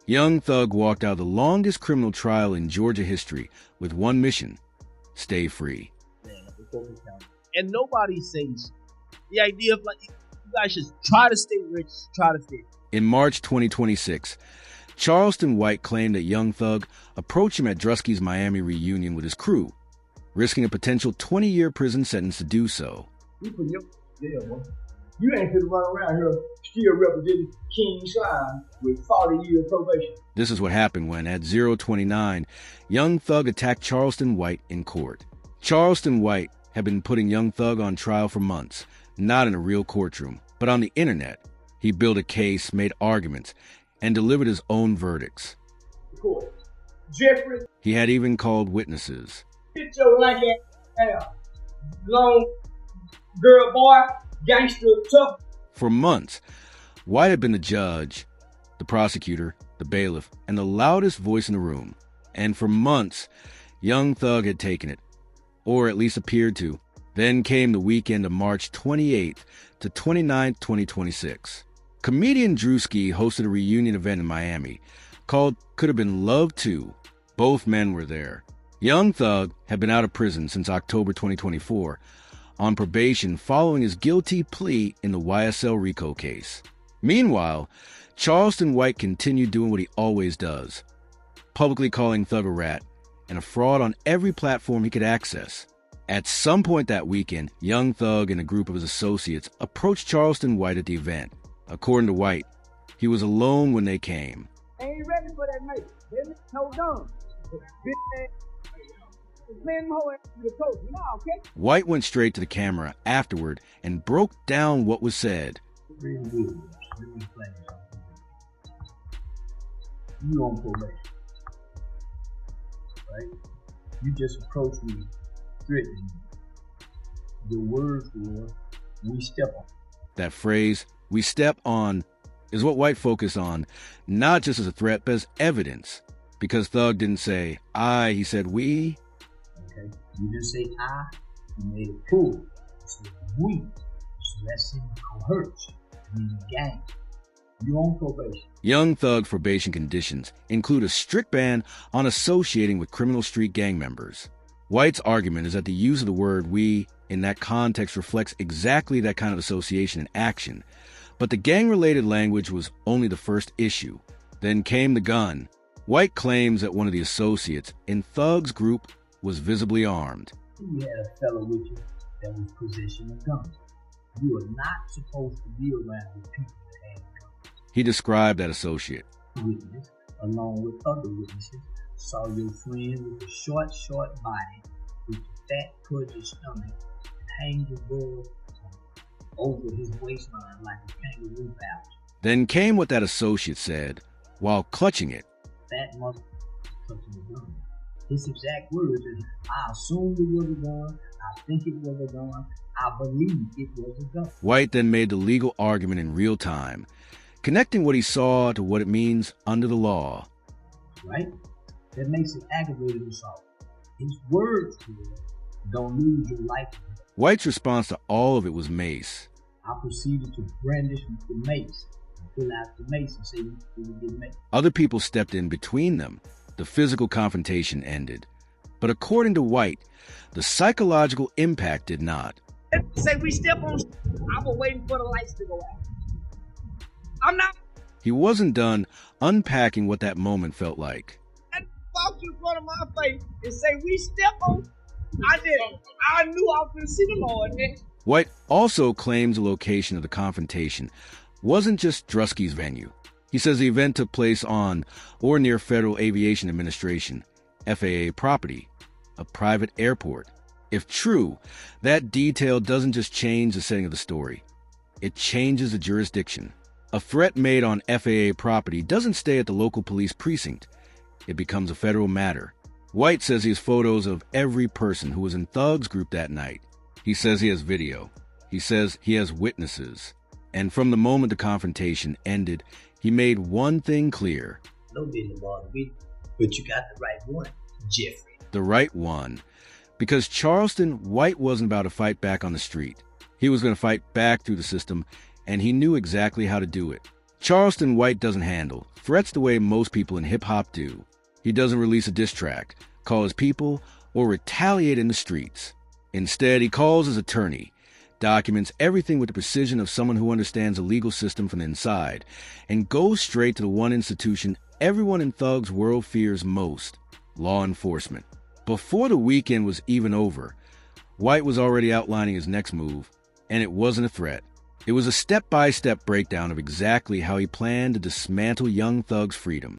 Young Thug walked out of the longest criminal trial in Georgia history with one mission: stay free. And nobody says the idea of like, you guys should try to stay rich, try to stay. In March 2026, Charleston White claimed that Young Thug approached him at Drusky's Miami reunion with his crew, risking a potential 20-year prison sentence to do so. You put your jail, boy. You ain't gonna run around here still representing King Slime with 40 years probation. This is what happened when, at 029, Young Thug attacked Charleston White in court. Charleston White had been putting Young Thug on trial for months, not in a real courtroom, but on the internet. He built a case, made arguments, and delivered his own verdicts. Court. Jeffrey. He had even called witnesses. Get your lank ass, long girl boy, gangster tough. For months, White had been the judge, the prosecutor, the bailiff, and the loudest voice in the room. And for months, Young Thug had taken it, or at least appeared to. Then came the weekend of March 28th to 29th, 2026. Comedian Drewski hosted a reunion event in Miami called Could Have Been Love 2. Both men were there. Young Thug had been out of prison since October 2024, on probation following his guilty plea in the YSL RICO case. Meanwhile, Charleston White continued doing what he always does, publicly calling Thug a rat and a fraud on every platform he could access. At some point that weekend, Young Thug and a group of his associates approached Charleston White at the event. According to White, he was alone when they came. Ain't ready for that, mate. Baby, hold on. White went straight to the camera afterward and broke down what was said. You on probation, right? You just approached me, threatening me. The words were, "We step on." That phrase, "we step on," is what White focused on, not just as a threat, but as evidence. Because Thug didn't say I, he said we. Okay, you didn't say I, you made it plural. You said we. So that's in coercion, meaning gang. You on probation. Young Thug's probation conditions include a strict ban on associating with criminal street gang members. White's argument is that the use of the word we in that context reflects exactly that kind of association and action. But the gang-related language was only the first issue. Then came the gun. White claims that one of the associates in Thug's group was visibly armed. You had a fellow with you that was possessing a gun. You are not supposed to be around with people that have guns. He described that associate. Witness, along with other witnesses, saw your friend with a short body, with a fat, pudgy stomach, and hanging above over his waistline like a kangaroo pouch. Then came what that associate said while clutching it. That must be clutching a gun. His exact words is, "I assumed it was a gun, I think it was a gun, I believe it was a gun." White then made the legal argument in real time, connecting what he saw to what it means under the law. Right? That makes it aggravated assault. His words were, "Don't lose your life." White's response to all of it was mace. I proceeded to brandish the mace and pull out the mace and say, "You will get mace." Other people stepped in between them. The physical confrontation ended. But according to White, the psychological impact did not. Say we step on. I was waiting for the lights to go out. I'm not. He wasn't done unpacking what that moment felt like. And walk in front of my face and say we step on. I did. I knew I was going to see the Lord. White also claims the location of the confrontation wasn't just Drusky's venue. He says the event took place on or near Federal Aviation Administration, FAA property, a private airport. If true, that detail doesn't just change the setting of the story. It changes the jurisdiction. A threat made on FAA property doesn't stay at the local police precinct. It becomes a federal matter. White says he has photos of every person who was in Thug's group that night. He says he has video. He says he has witnesses. And from the moment the confrontation ended, he made one thing clear. No business bother me, but you got the right one, Jeffrey. The right one. Because Charleston, White wasn't about to fight back on the street. He was going to fight back through the system, and he knew exactly how to do it. Charleston White doesn't handle threats the way most people in hip-hop do. He doesn't release a diss track, call his people, or retaliate in the streets. Instead, he calls his attorney, documents everything with the precision of someone who understands the legal system from the inside, and goes straight to the one institution everyone in Thug's world fears most: law enforcement. Before the weekend was even over, White was already outlining his next move, and it wasn't a threat. It was a step-by-step breakdown of exactly how he planned to dismantle Young Thug's freedom.